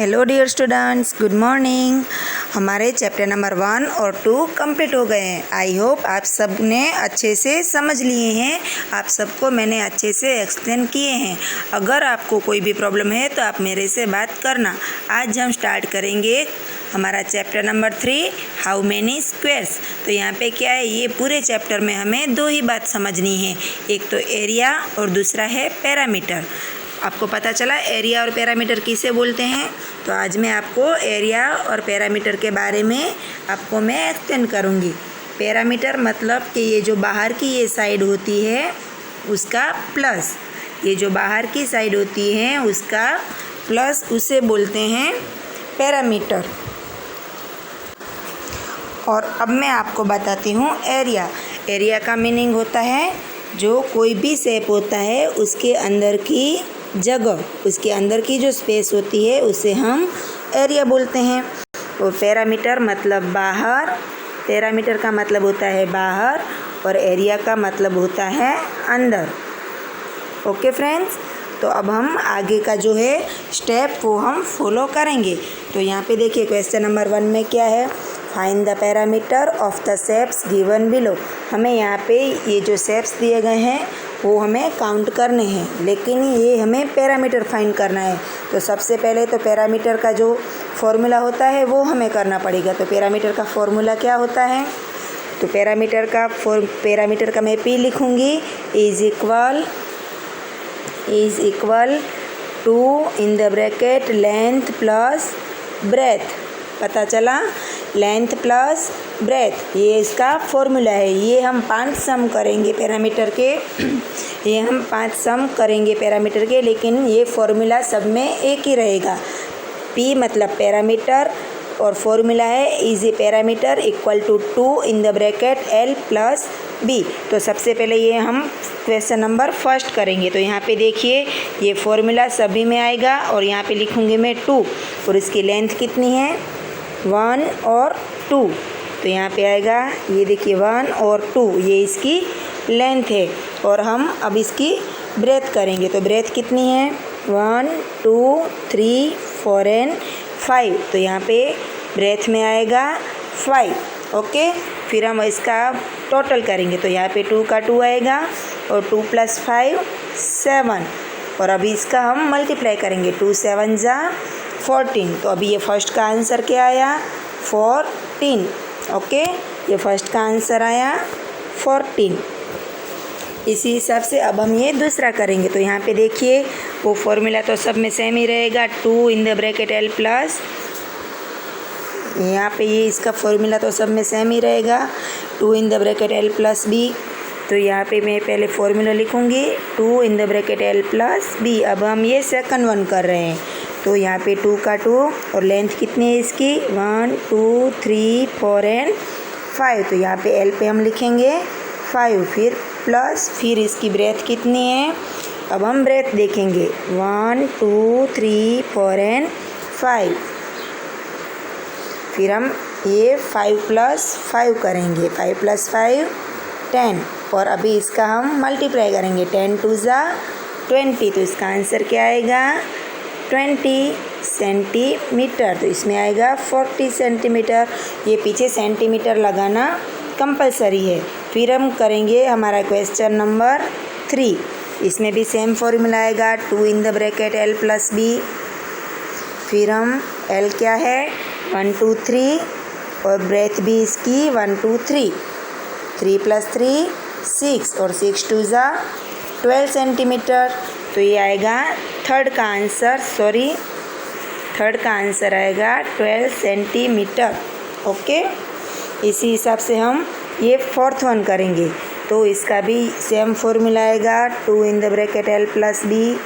Hello dear students, good morning. हमारे chapter number 1 और 2 complete हो गए हैं। आई होप आप सब ने अच्छे से समझ लिए हैं। आप सबको मैंने अच्छे से एक्सप्लेन किए हैं। अगर आपको कोई भी प्रॉब्लम है तो आप मेरे से बात करना। आज हम स्टार्ट करेंगे हमारा chapter number 3, how many squares. तो यहाँ पे क्या है, ये पूरे चैप्टर में हमें 2 ही बात समझनी है, एक तो एरिया और दूसरा है पैरामीटर। आपको पता चला एरिया और पैरामीटर किसे बोलते हैं। तो आज मैं आपको एरिया और पैरामीटर के बारे में आपको मैं एक्सप्लेन करूँगी। पैरामीटर मतलब कि ये जो बाहर की ये साइड होती है उसका प्लस, ये जो बाहर की साइड होती है उसका प्लस, उसे बोलते हैं पैरामीटर। और अब मैं आपको बताती हूँ एरिया। एरिया का मीनिंग होता है जो कोई भी शेप होता है उसके अंदर की जगह, उसके अंदर की जो स्पेस होती है उसे हम एरिया बोलते हैं। और पैरामीटर मतलब बाहर, पैरामीटर का मतलब होता है बाहर और एरिया का मतलब होता है अंदर। ओके फ्रेंड्स, तो अब हम आगे का जो है स्टेप वो हम फॉलो करेंगे। तो यहाँ पे देखिए क्वेश्चन नंबर 1 में क्या है, find the parameter of the shapes given below. हमें यहाँ पे ये जो शेप्स दिए गए हैं वो हमें काउंट करने हैं, लेकिन ये हमें पैरामीटर फाइंड करना है। तो सबसे पहले तो पैरामीटर का जो फॉर्मूला होता है वो हमें करना पड़ेगा। तो पैरामीटर का फॉर्मूला क्या होता है, तो पैरामीटर का मैं P लिखूँगी, is equal to in the bracket length plus breadth. पता चला, लेंथ प्लस ब्रेथ, ये इसका फॉर्मूला है। ये हम 5 सम करेंगे पैरामीटर के, ये हम 5 सम करेंगे पैरामीटर के, लेकिन ये फॉर्मूला सब में एक ही रहेगा। P मतलब पैरामीटर और फॉर्मूला है is a parameter equal to 2 in the bracket L plus B। तो सबसे पहले ये हम क्वेश्चन नंबर 1 करेंगे। तो यहाँ पे देखिए ये फॉर्मूला सभी में आएगा और यहाँ पे लिखूँगी मैं 2 और इसकी लेंथ कितनी है 1 और 2। तो यहाँ पे आएगा, ये देखिए 1 और 2, ये इसकी लेंथ है। और हम अब इसकी ब्रेथ करेंगे। तो ब्रेथ कितनी है 1 2 3 4 एंड 5। तो यहाँ पे ब्रेथ में आएगा 5। ओके, फिर हम इसका टोटल करेंगे। तो यहाँ पे 2 का 2 आएगा और 2 + 5 7। और अभी इसका हम मल्टीप्लाई करेंगे, 2 7 जा 14। तो अभी ये फर्स्ट का आंसर क्या आया 14। ओके, ये फर्स्ट का आंसर आया 14। इसी हिसाब से अब हम ये दूसरा करेंगे। तो यहाँ पे देखिए वो फॉर्मूला तो सब में सेम ही रहेगा, 2 in the bracket L plus, यहाँ पे ये इसका फॉर्मूला तो सब में सेम ही रहेगा, 2 in the bracket L plus B। तो यहाँ पे मैं पहले फॉर्मूला लिखूँगी 2 in the bracket L plus B। अब हम ये सेकंड वन कर रहे हैं। तो यहाँ पे 2 का 2 और लेंथ कितनी है इसकी 1 2 3 4 एंड 5। तो यहाँ पे L पे हम लिखेंगे 5, फिर प्लस, फिर इसकी ब्रेथ कितनी है, अब हम ब्रेथ देखेंगे 1 2 3 4 एंड 5। फिर हम ये 5 + 5 करेंगे, 5 + 5 10। और अभी इसका हम मल्टीप्लाई करेंगे, 10 2 जा 20। तो इसका आंसर क्या आएगा 20 सेंटीमीटर। तो इसमें आएगा 40 सेंटीमीटर। ये पीछे सेंटीमीटर लगाना कंपलसरी है। फिर हम करेंगे हमारा क्वेश्चन नंबर 3। इसमें भी सेम फॉर्मूला आएगा, 2 in the bracket L plus B। फिर हम L क्या है 1 2 3 और ब्रेथ भी इसकी 1 2 3, 3 + 3 6 और 6 2 जा 12 सेंटीमीटर। तो ये आएगा थर्ड का आंसर आएगा 12 सेंटीमीटर। ओके, इसी हिसाब से हम ये 4th वन करेंगे। तो इसका भी सेम फॉर्मूला आएगा, 2 in the bracket L plus B।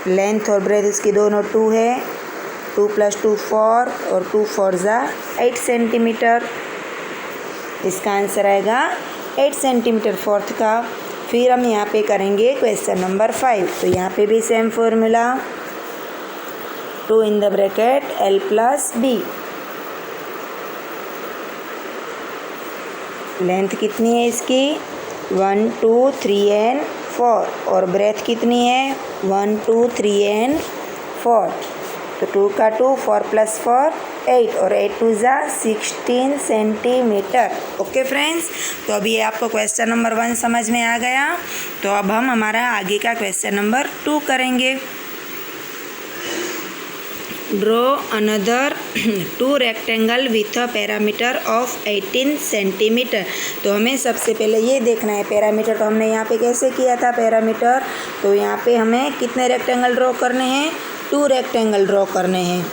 Length और ब्रेथ इसकी दोनों 2 है, 2 + 2 4 और 2 4 जा 8 सेंटीमीटर। इसका आंसर आएगा 8 सेंटीमीटर 4th का। फिर हम यहाँ पे करेंगे क्वेश्चन नंबर 5। तो यहाँ पे भी same formula, 2 in the bracket L plus B। Length कितनी है इसकी 1 2 3 एंड 4 और ब्रेथ कितनी है 1 2 3 एंड 4। तो 2 का 2, 4 + 4 8 और 8 2 जा 16 सेंटीमीटर। ओके फ्रेंड्स, तो अभी ये आपको क्वेश्चन नंबर 1 समझ में आ गया। तो अब हम हमारा आगे का क्वेश्चन नंबर 2 करेंगे। Draw another 2 rectangle with a parameter of 18 centimetre. तो हमें सबसे पहले ये देखना है पैरामीटर। तो हमने यहाँ पे कैसे किया था पैरामीटर, तो यहाँ पे हमें कितने रेक्टेंगल ड्रॉ करने हैं, 2 रेक्टेंगल ड्रॉ करने हैं।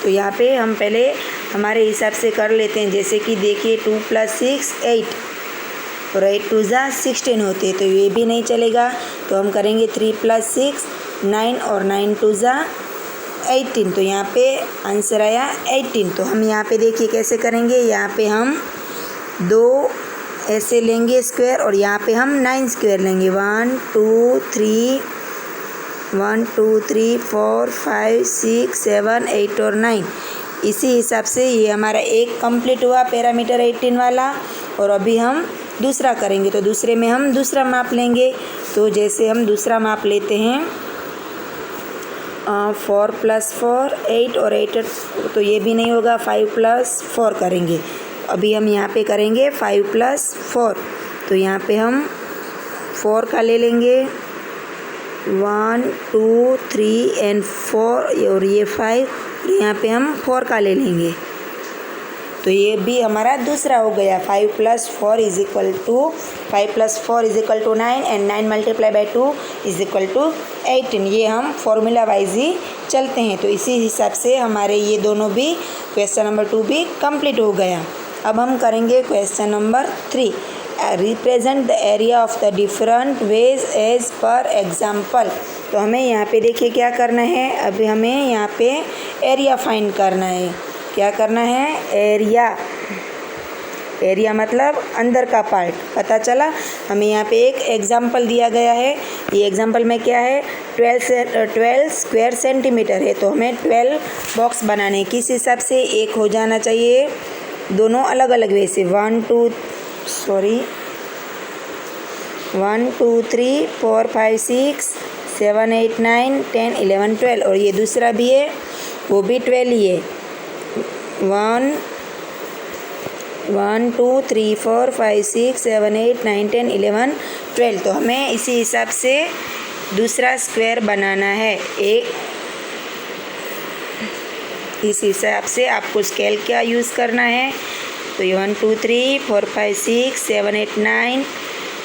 तो यहाँ पे हम पहले हमारे हिसाब से कर लेते हैं। जैसे कि देखिए 2 + 6 8 और 8 2 जा 16 होते हैं, तो ये भी नहीं चलेगा। तो हम करेंगे 3 + 6 9 और 9 2 जा 18। तो यहाँ पे आंसर आया 18। तो हम यहाँ पे देखिए कैसे करेंगे। यहाँ पे हम 2 ऐसे लेंगे स्क्वायर और यहाँ पे हम 9 स्क्वायर लेंगे। 1 2 3 1 2 3 4 5 6 7 8 और 9। इसी हिसाब से ये हमारा एक कंप्लीट हुआ पैरामीटर 18 वाला। और अभी हम दूसरा करेंगे। तो दूसरे में हम दूसरा माप लेंगे। तो जैसे हम दूसरा माप लेते हैं 4 + 4 8 और 8, तो ये भी नहीं होगा, 5 + 4 करेंगे। अभी हम यहाँ पे करेंगे 5 + 4। तो यहाँ पे हम 4 का ले लेंगे, 1 2 3 एंड 4 और ये 5, और यहाँ पे हम 4 का ले लेंगे। तो ये भी हमारा दूसरा हो गया। 5 + 4 = 5 + 4 = 9 एंड 9 × 2 = 18। ये हम फॉर्मूला वाइज ही चलते हैं। तो इसी हिसाब से हमारे ये दोनों भी क्वेश्चन नंबर 2 भी कंप्लीट हो गया। अब हम करेंगे question number 3। Represent the area of the different ways as per example. तो हमें यहाँ पे देखिए क्या करना है। अभी हमें यहाँ पे एरिया फाइंड करना है। क्या करना है, एरिया। एरिया मतलब अंदर का पार्ट। पता चला। हमें यहाँ पे एक एग्जाम्पल दिया गया है। ये एग्जाम्पल में क्या है, 12 स्क्वायर सेंटीमीटर है। तो हमें 12 बॉक्स बनाने किस हिसाब से, एक हो जाना चाहिए, दोनों अलग अलग वे से। 1 2 3 4 5 6 7 8 9 10 11 12 और ये दूसरा भी है, वो भी 12 ही है। 1 2 3 4 5 6 7 8 9 10 11 12। तो हमें इसी हिसाब से दूसरा स्क्वायर बनाना है। इस हिसाब से आपको स्केल क्या यूज़ करना है। तो ये 1 2 3 4 5 6 7 8 9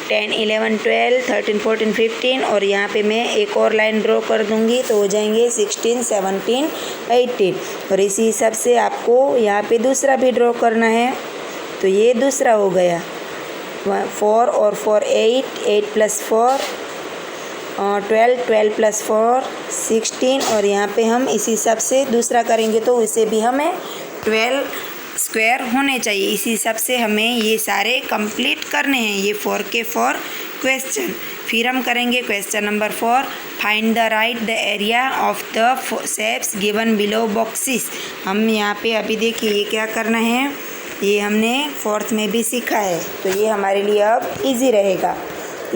10 11 12 13 14 15 और यहाँ पे मैं एक और लाइन ड्रॉ कर दूँगी, तो हो जाएंगे 16 17 18। और इसी हिसाब से आपको यहाँ पे दूसरा भी ड्रॉ करना है। तो ये दूसरा हो गया। 4 और 4 8 8 + 4 12 12 + 4 16 और यहाँ पे हम इसी हिसाब से दूसरा करेंगे। तो इसे भी हमें 12 स्क्वायर होने चाहिए। इसी हिसाब से हमें ये सारे कंप्लीट करने हैं, ये 4 के 4 क्वेश्चन। फिर हम करेंगे question number 4। Find the right the area of the shapes given below boxes. हम यहाँ पे अभी देखिए ये क्या करना है, ये हमने 4th में भी सीखा है। तो ये हमारे लिए अब इजी रहेगा।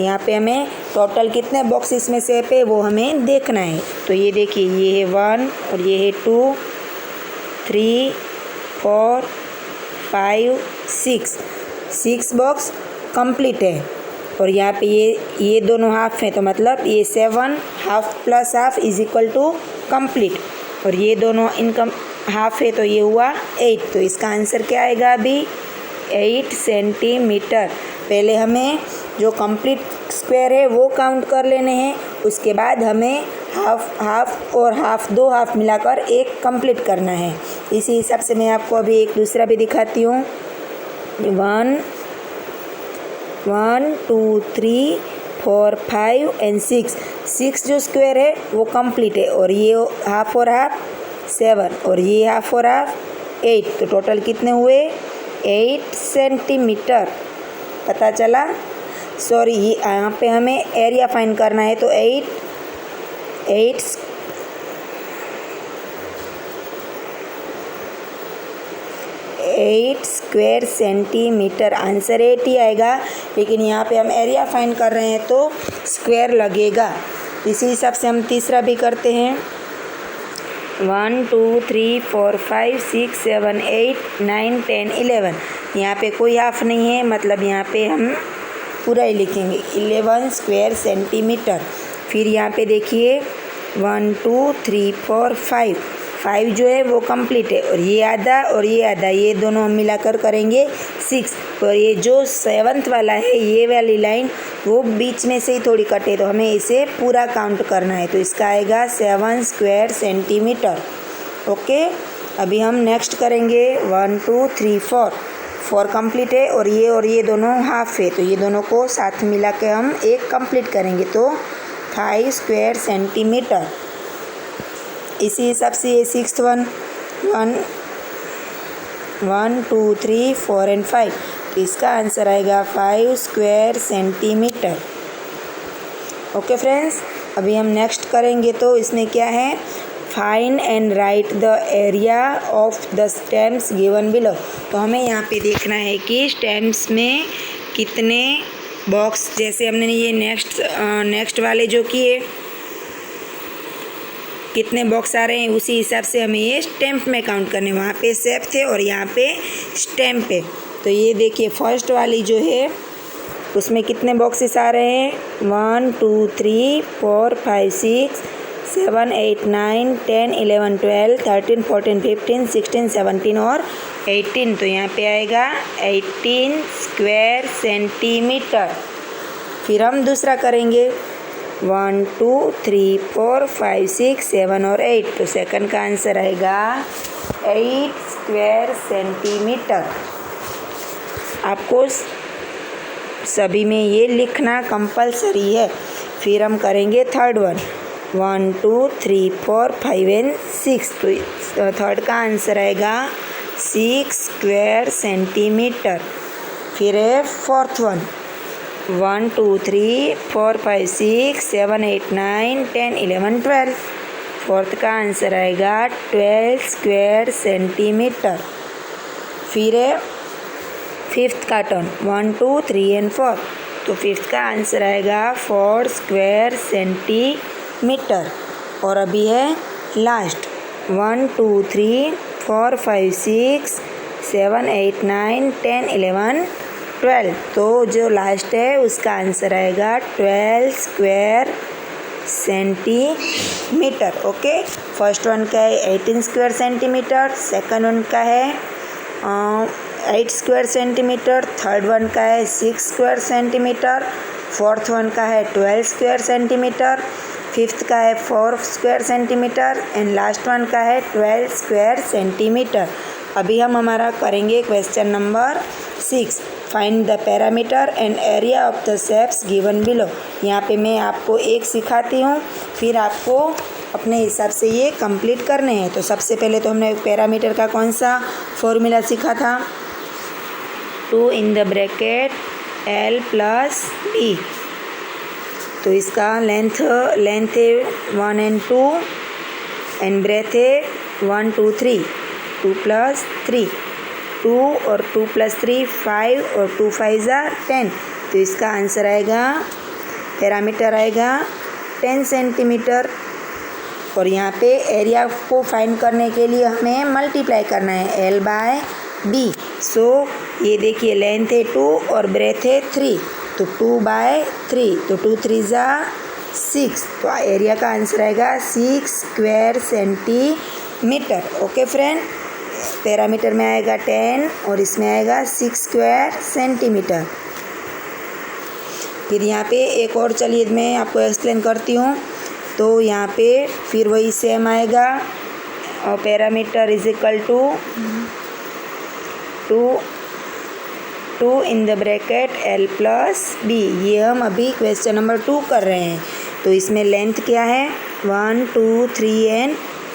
यहाँ पे हमें टोटल कितने बॉक्सेस में शेप है वो हमें देखना है। तो ये देखिए ये है 1 और ये है 2 3 4 5 6 बॉक्स कंप्लीट है। और यहाँ पे ये दोनों हाफ हैं, तो मतलब ये 7 हाफ + हाफ = कंप्लीट। और ये दोनों इनकम हाफ है, तो ये हुआ 8। तो इसका आंसर क्या आएगा अभी, 8 सेंटीमीटर। पहले हमें जो कंप्लीट स्क्वायर है वो काउंट कर लेने हैं, उसके बाद हमें हाफ और हाफ, 2 हाफ मिलाकर एक कंप्लीट करना है। इसी हिसाब से मैं आपको अभी एक दूसरा भी दिखाती हूँ। 1 2 3 4 5 एंड 6 जो स्क्वायर है वो कंप्लीट है। और ये हाफ और हाफ 7 और ये हाफ और हाफ 8। तो टोटल कितने हुए, 8 सेंटीमीटर। पता चला। सॉरी, यहाँ पे हमें एरिया फाइंड करना है। तो 8 स्क्वायर सेंटीमीटर, आंसर 8 ही आएगा। लेकिन यहाँ पे हम एरिया फाइंड कर रहे हैं तो स्क्वायर लगेगा। इसी हिसाब से हम तीसरा भी करते हैं। 1 2 3 4 5 6 7 8 9 10 11। यहाँ पे कोई हाफ नहीं है, मतलब यहाँ पे हम पूरा ही लिखेंगे 11 स्क्वायर सेंटीमीटर। फिर यहाँ पे देखिए 1 2 3 4 5, 5 जो है वो कंप्लीट है, और ये आधा ये दोनों हम मिलाकर करेंगे 6। और ये जो 7th वाला है, ये वाली लाइन वो बीच में से ही थोड़ी कटे, तो हमें इसे पूरा काउंट करना है, तो इसका आएगा 7 स्क्वायर सेंटीमीटर। ओके, अभी हम नेक्स्ट करेंगे 1 2 3 4 कंप्लीट है, और ये दोनों हाफ है, तो ये दोनों को साथ मिला के हम एक कंप्लीट करेंगे, तो 5 स्क्वायर सेंटीमीटर। इसी हिसाब से ये 6th वन 1 2 3 4 एंड 5, तो इसका आंसर आएगा 5 स्क्वायर सेंटीमीटर। ओके फ्रेंड्स, अभी हम नेक्स्ट करेंगे, तो इसमें क्या है, find and right the area of the stems given below. तो हमें यहाँ पे देखना है कि स्टेम्स में कितने बॉक्स, जैसे हमने ये नेक्स्ट वाले जो किए कितने बॉक्स आ रहे हैं, उसी हिसाब से हमें ये स्टैम्प में काउंट करने। वहाँ पे शेप थे और यहाँ पे स्टैम्प है। तो ये देखिए फर्स्ट वाली जो है उसमें कितने बॉक्सेस आ रहे हैं, 1 2 3 4 5 6 7 8 9 10 11 12 13 14 15 16 17 और 18। तो यहाँ पे आएगा 18 स्क्वायर सेंटीमीटर। फिर हम दूसरा करेंगे 1 2 3 4 5 6 7 और 8, तो सेकंड का आंसर आएगा 8 स्क्वायर सेंटीमीटर। आपको सभी में ये लिखना कंपलसरी है। फिर हम करेंगे थर्ड वन 1 2 3 4 5 एंड 6, तो थर्ड का आंसर आएगा 6 स्क्वायर सेंटीमीटर। फिर है फोर्थ वन 1 2 3 4 5 6 7 8 9 10 11 12, फोर्थ का आंसर आएगा 12 स्क्वायर सेंटीमीटर। फिर है फिफ्थ का टर्न 1 2 3 एंड 4, तो फिफ्थ का आंसर आएगा 4 स्क्वायर सेंटीमीटर। और अभी है लास्ट 1 2 3 4 5 6 7 8 9 10 11 12, तो जो लास्ट है उसका आंसर आएगा 12 square centimetre. Okay, first one का है 18 स्क्वायर सेंटीमीटर, सेकंड वन का है 8 स्क्वायर सेंटीमीटर, थर्ड वन का है 6 स्क्वायर सेंटीमीटर, फोर्थ वन का है 12 स्क्वायर सेंटीमीटर, फिफ्थ का है 4 square centimetre and last one का है 12 स्क्वायर सेंटीमीटर। अभी हम हमारा करेंगे question number 6, find the parameter and area of the shapes given below. यहाँ पे मैं आपको एक सिखाती हूँ, फिर आपको अपने हिसाब से ये कंप्लीट करने हैं। तो सबसे पहले तो हमने पैरामीटर का कौन सा फॉर्मूला सीखा था, 2 in the bracket L + B। तो इसका लेंथ है 1 एंड 2 एंड ब्रेथ है 1 2 3, 2 + 3, 2 और 2 + 3 5 और 2 5 10। तो इसका आंसर आएगा, पैरामीटर आएगा 10 सेंटीमीटर। और यहाँ पे एरिया को फाइंड करने के लिए हमें मल्टीप्लाई करना है L/B। सो ये देखिए लेंथ है 2 और ब्रेथ है 3, तो 2/3, तो 2 3 6, तो एरिया का आंसर आएगा 6 square centimetre. Okay friend, parameter में आएगा 10 और इसमें आएगा 6 स्क्वायर सेंटीमीटर। फिर यहाँ पे एक और, चलिए मैं आपको एक्सप्लेन करती हूँ। तो यहाँ पे फिर वही सेम आएगा, और parameter is equal to 2 in the bracket L + B। ये हम अभी क्वेश्चन नंबर 2 कर रहे हैं। तो इसमें लेंथ क्या है 1 2 3 एंड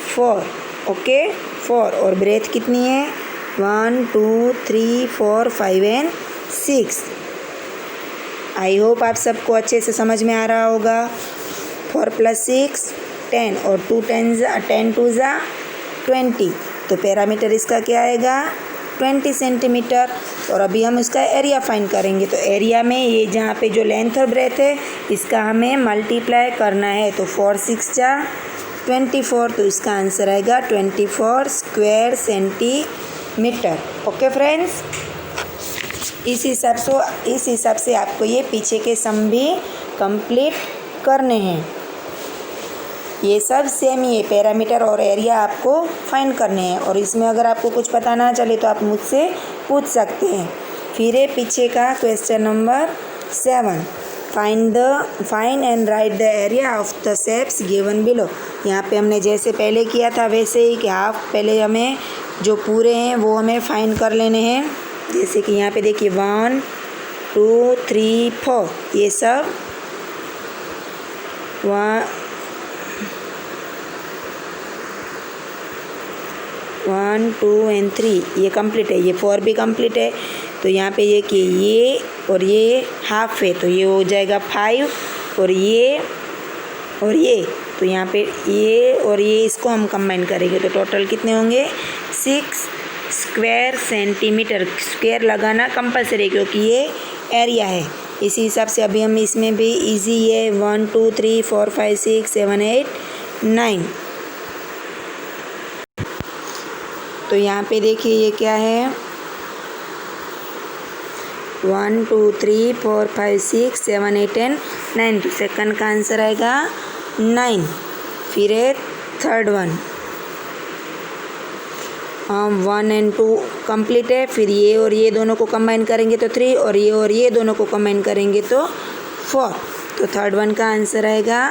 4, ओके 4, और ब्रेथ कितनी है 1 2 3 4 5 एंड 6। आई होप आप सबको अच्छे से समझ में आ रहा होगा। 4 + 6 10 और 2 10 2 20, तो पैरामीटर इसका क्या आएगा 20 सेंटीमीटर। और अभी हम इसका एरिया फाइंड करेंगे। तो एरिया में ये जहाँ पे जो लेंथ और ब्रेथ है इसका हमें मल्टीप्लाई करना है। तो 4 6 24, तो इसका आंसर आएगा 24 स्क्वायर सेंटीमीटर। ओके फ्रेंड्स, इस हिसाब से आपको ये पीछे के सम भी कंप्लीट करने हैं। ये सब सेम ही है, पैरामीटर और एरिया आपको फाइंड करने हैं। और इसमें अगर आपको कुछ पता ना चले तो आप मुझसे पूछ सकते हैं। फिर है पीछे का question number 7, find and right the area of the shapes given below. यहाँ पे हमने जैसे पहले किया था वैसे ही कि हाफ पहले हमें जो पूरे हैं वो हमें फाइंड कर लेने हैं। जैसे कि यहाँ पे देखिए 1 2 3 4, ये सब 1 2 एंड 3 ये कंप्लीट है, ये 4 भी कंप्लीट है। तो यहाँ पे ये कि ये और ये हाफ है, तो ये हो जाएगा 5, और ये तो यहाँ पे ये और ये इसको हम कंबाइन करेंगे तो टोटल कितने होंगे 6 स्क्वायर सेंटीमीटर। स्क्वायर लगाना कंपलसरी है क्योंकि ये एरिया है। इसी हिसाब से अभी हम इसमें भी इजी है 1 2 3 4 5 6 7 8 9। तो यहाँ पे देखिए ये क्या है 1 2 3 4 5 6 7 8 एंड 9, तो सेकंड का आंसर आएगा 9। फिर है थर्ड वन, 1 एंड 2 कंप्लीट है। फिर ये और ये दोनों को कंबाइन करेंगे तो 3, और ये दोनों को कंबाइन करेंगे तो 4, तो थर्ड वन का आंसर आएगा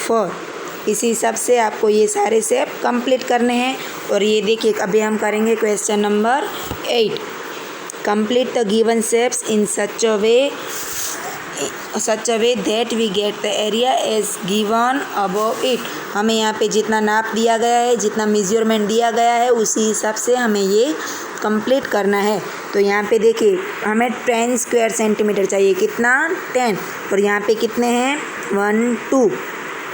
4। इसी हिसाब से आपको ये सारे शेप कंप्लीट करने हैं। और ये देखिए अभी हम करेंगे question number 8, complete the given shapes in such a way that we get the area as given above it. हमें यहाँ पे जितना नाप दिया गया है, जितना मेजरमेंट दिया गया है, उसी हिसाब से हमें ये कंप्लीट करना है। तो यहाँ पे देखिए हमें 10 स्क्वायर सेंटीमीटर चाहिए, कितना 10, और यहाँ पे कितने हैं 1 2,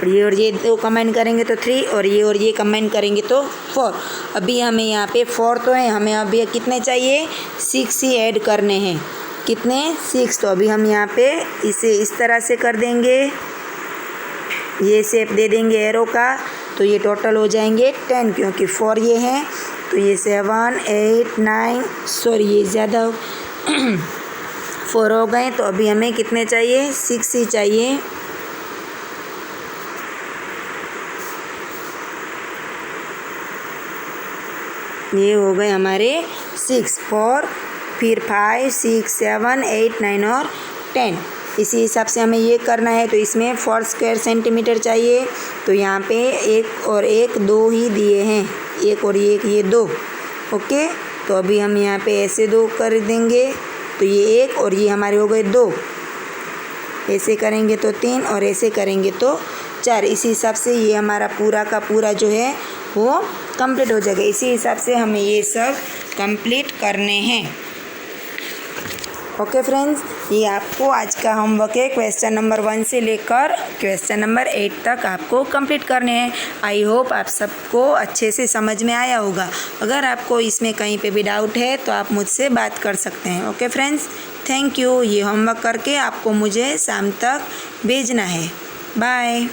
और ये दो कंबाइन करेंगे तो 3, और ये कंबाइन करेंगे तो 4। अभी हमें यहाँ पे 4 तो है, हमें अभी कितने चाहिए 6 ही ऐड करने हैं, कितने 6। तो अभी हम यहाँ पे इसे इस तरह से कर देंगे, ये शेप दे देंगे एरो का, तो ये टोटल हो जाएंगे 10 क्योंकि 4 ये हैं, तो ये 7 8 9 सॉरी ये ज़्यादा 4 हो गए। तो अभी हमें कितने चाहिए 6 ही चाहिए। ये हो गए हमारे 6 4, फिर 5 6 7 8 9 और 10। इसी हिसाब से हमें ये करना है। तो इसमें 4 स्क्वायर सेंटीमीटर चाहिए, तो यहाँ पे 1 और 1 2 ही दिए हैं, 1 और 1 ये 2। ओके, तो अभी हम यहाँ पे ऐसे 2 कर देंगे, तो ये 1 और ये हमारे हो गए 2, ऐसे करेंगे तो 3 और ऐसे करेंगे तो 4। इसी हिसाब से ये हमारा पूरा का पूरा जो है वो कंप्लीट हो जाएगा। इसी हिसाब से हमें ये सब कंप्लीट करने हैं। ओके फ्रेंड्स, ये आपको आज का होमवर्क है, क्वेश्चन नंबर 1 से लेकर क्वेश्चन नंबर 8 तक आपको कंप्लीट करने हैं। आई होप आप सबको अच्छे से समझ में आया होगा। अगर आपको इसमें कहीं पे भी डाउट है तो आप मुझसे बात कर सकते हैं। Okay friends, thank you. ये होमवर्क करके आपको मुझे शाम तक भेजना है। बाय।